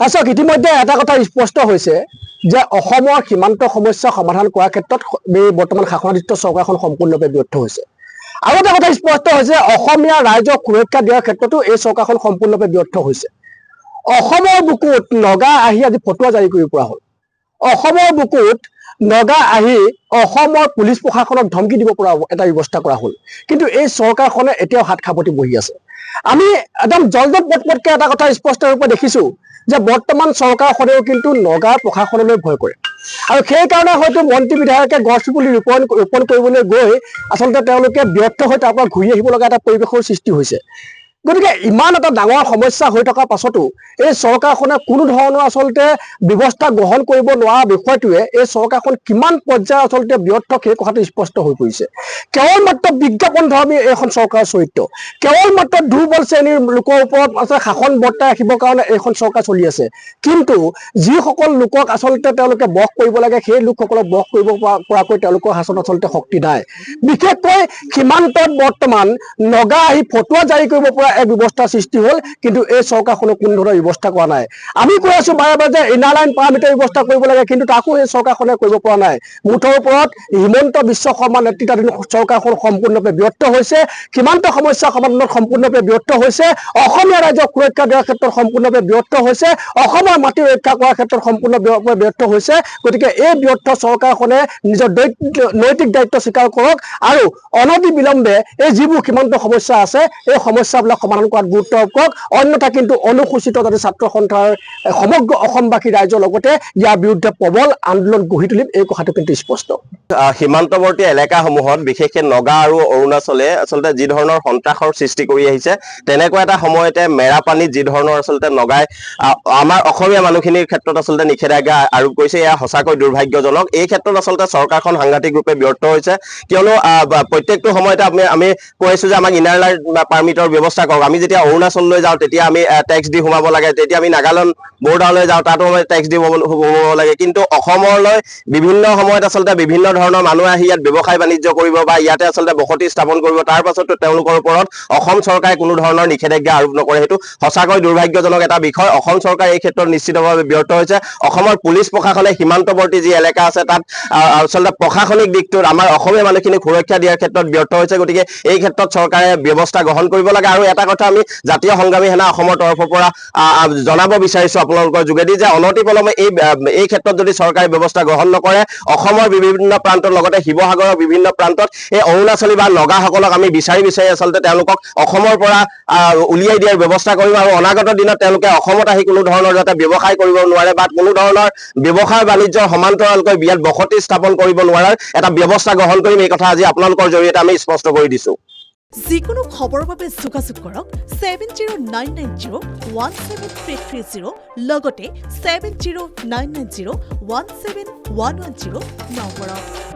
আচ্ছা ইতিমধ্যে এটা কথা স্পষ্ট হৈছে যে অসমৰ সীমান্ত সমস্যা সমাধান কৰাৰ ক্ষেত্ৰত এই বৰ্তমান শাসনাধিষ্ঠ চৰকাৰখন সম্পূৰ্ণৰূপে ব্যৰ্থ হৈছে আৰু এটা কথা স্পষ্ট হৈছে অসমীয়া ৰাইজক সুৰক্ষা দিয়াৰ ক্ষেত্ৰতো এই চৰকাৰখন সম্পূৰ্ণৰূপে ব্যৰ্থ হৈছে অসমৰ বুকুত নগা আহি আজি ফটোৱা জাৰি কৰিব পৰা হ'ল অসমৰ বুকুত নগা আহি অসমৰ পুলিচ প্ৰশাসনক ধমকি দিব পৰা এটা ব্যৱস্থা কৰা হ'ল কিন্তু এই চৰকাৰখনে এতিয়াও হাত খাপতি বহি আছে আমি একদম জলদত পটপটকে এটা কথা স্পষ্টৰূপে দেখিছো যে বৰ্তমান চৰকাৰখনেও কিন্তু নগাৰ প্ৰশাসনলৈ ভয় কৰে আৰু সেই কাৰণে হয়তো মন্ত্ৰী বিধায়কে গছ পুলি ৰোপণ কৰিবলৈ গৈ আচলতে তেওঁলোকে ব্যৰ্থ হৈ তাৰ পৰা ঘূৰি আহিব লগা এটা পৰিৱেশৰ সৃষ্টি হৈছে গতিকে ইমান এটা ডাঙৰ সমস্যা হৈ থকা পাছতো এই চৰকাৰখনে কোনো ধৰণৰ আচলতে ব্যৱস্থা গ্ৰহণ কৰিব নোৱাৰা বিষয়টোৱে এই চৰকাৰখন কিমান পৰ্যায়ত আচলতে ব্যৰ্থ সেই কথাটো স্পষ্ট হৈ পৰিছে কেৱল মাত্ৰ বিজ্ঞাপন ধৰ্মী এইখন চৰকাৰৰ চৰিত্ৰ কেৱল মাত্ৰ দুৰ্বল শ্ৰেণীৰ লোকৰ ওপৰত আছে শাসন বৰ্তাই ৰাখিবৰ কাৰণে এইখন চৰকাৰ চলি আছে কিন্তু যিসকল লোকক আচলতে তেওঁলোকে বস কৰিব লাগে সেই লোকসকলক বস কৰিব পৰাকৈ তেওঁলোকৰ হাতত আচলতে শক্তি নাই বিশেষকৈ সীমান্তত বৰ্তমান নগা আহি ফটোৱা জাৰি কৰিব পৰা এক ব্যৱস্থা সৃষ্টি হ'ল কিন্তু এই চৰকাৰখনে কোনো ধৰণৰ ব্যৱস্থা কৰা নাই আমি কৈ আছো বাৰে বাৰে যে ইনাৰ লাইন পাৰ্মিটৰ ব্যৱস্থা কৰিব লাগে কিন্তু তাকো এই চৰকাৰখনে কৰিব পৰা নাই মুঠৰ ওপৰত হিমন্ত বিশ্ব শৰ্মা নেতৃত্বাধীন চৰকাৰখন সম্পূৰ্ণৰূপে ব্যৰ্থ হৈছে সীমান্ত সমস্যা সমাধানত সম্পূৰ্ণৰূপে ব্যৰ্থ হৈছে অসমীয়া ৰাইজক সুৰক্ষা দিয়াৰ ক্ষেত্ৰত সম্পূৰ্ণৰূপে ব্যৰ্থ হৈছে অসমৰ মাটি ৰক্ষা কৰাৰ ক্ষেত্ৰত সম্পূৰ্ণৰূপে ব্যৰ্থ হৈছে গতিকে এই ব্যৰ্থ চৰকাৰখনে নিজৰ নৈতিক দায়িত্ব স্বীকাৰ কৰক আৰু অনতি বিলম্বে এই যিবোৰ সীমান্ত সমস্যা আছে এই সমস্যাবিলাক সমাধান কৰাত গুৰুত্ব কৰক অন্যথা কিন্তু অনুসূচিত জাতি ছাত্ৰ সন্থাৰ সমগ্ৰ অসমবাসী ৰাইজৰ লগতে ইয়াৰ বিৰুদ্ধে প্ৰবল আন্দোলন গঢ়ি তুলিম এই কথাটো কিন্তু স্পষ্ট সীমান্তৱৰ্তী এলেকাসমূহত বিশেষকৈ নগা আৰু অৰুণাচলে আচলতে যি ধৰণৰ সন্ত্ৰাসৰ সৃষ্টি কৰি আহিছে তেনেকুৱা এটা সময়তে মেৰাপানীত যি ধৰণৰ আচলতে নগাই আমাৰ অসমীয়া মানুহখিনিৰ ক্ষেত্ৰত আচলতে নিষেধাজ্ঞা আৰোপ কৰিছে এয়া সঁচাকৈ দুৰ্ভাগ্যজনক এই ক্ষেত্ৰত আচলতে চৰকাৰখন সাংঘাতিক ৰূপে ব্যৰ্থ হৈছে কিয়নো প্ৰত্যেকটো সময়তে আমি কৈছো যে আমাক ইনাৰ লাইন পাৰ্মিটৰ ব্যৱস্থা কৰক আমি যেতিয়া অৰুণাচললৈ যাওঁ তেতিয়া আমি টেক্স দি সোমাব লাগে তেতিয়া আমি নাগালেণ্ড বৰ্ডাৰলৈ যাওঁ তাতো আমি টেক্স দি সোমাব লাগে কিন্তু অসমলৈ বিভিন্ন সময়ত আচলতে বিভিন্ন ধৰণৰ মানুহ আহি ইয়াত ব্যৱসায় বাণিজ্য কৰিব বা ইয়াতে আচলতে বসতি স্থাপন কৰিব তাৰ পাছতো তেওঁলোকৰ ওপৰত অসম চৰকাৰে কোনো ধৰণৰ নিষেধাজ্ঞা আৰোপ নকৰে সেইটো সঁচাকৈ দুৰ্ভাগ্যজনক এটা বিষয় অসম চৰকাৰে এই ক্ষেত্ৰত নিশ্চিতভাৱে ব্যৰ্থ হৈছে অসমৰ পুলিচ প্ৰশাসনে সীমান্তৱৰ্তী যি এলেকা আছে তাত আচলতে প্ৰশাসনিক দিশটোত আমাৰ অসমীয়া মানুহখিনিক সুৰক্ষা দিয়াৰ ক্ষেত্ৰত ব্যৰ্থ হৈছে গতিকে এই ক্ষেত্ৰত চৰকাৰে ব্যৱস্থা গ্ৰহণ কৰিব লাগে আৰু এটা কথা আমি জাতীয় সংগ্ৰামী সেনা অসমৰ তৰফৰ পৰা জনাব বিচাৰিছো আপোনালোকৰ যোগেদি যে অনতিপলমে এই ক্ষেত্ৰত যদি চৰকাৰে ব্যৱস্থা গ্ৰহণ নকৰে অসমৰ বিভিন্ন প্ৰান্তৰ লগতে শিৱসাগৰৰ বিভিন্ন প্ৰান্তত এই অৰুণাচলী বা নগাসকলক আমি বিচাৰি আচলতে তেওঁলোকক অসমৰ পৰা উলিয়াই দিয়াৰ ব্যৱস্থা কৰিম আৰু অনাগত দিনত তেওঁলোকে অসমত আহি কোনো ধৰণৰ যাতে ব্যৱসায় কৰিব নোৱাৰে বা কোনো ধৰণৰ ব্যৱসায় বাণিজ্যৰ সমান্তৰালকৈ ইয়াত বসতি স্থাপন কৰিব নোৱাৰাৰ এটা ব্যৱস্থা গ্ৰহণ কৰিম এই কথা আজি আপোনালোকৰ জৰিয়তে আমি স্পষ্ট কৰি দিছো যিকোনো খবৰৰ বাবে যোগাযোগ কৰক 7099017330 লগতে 7099017110 নম্বৰত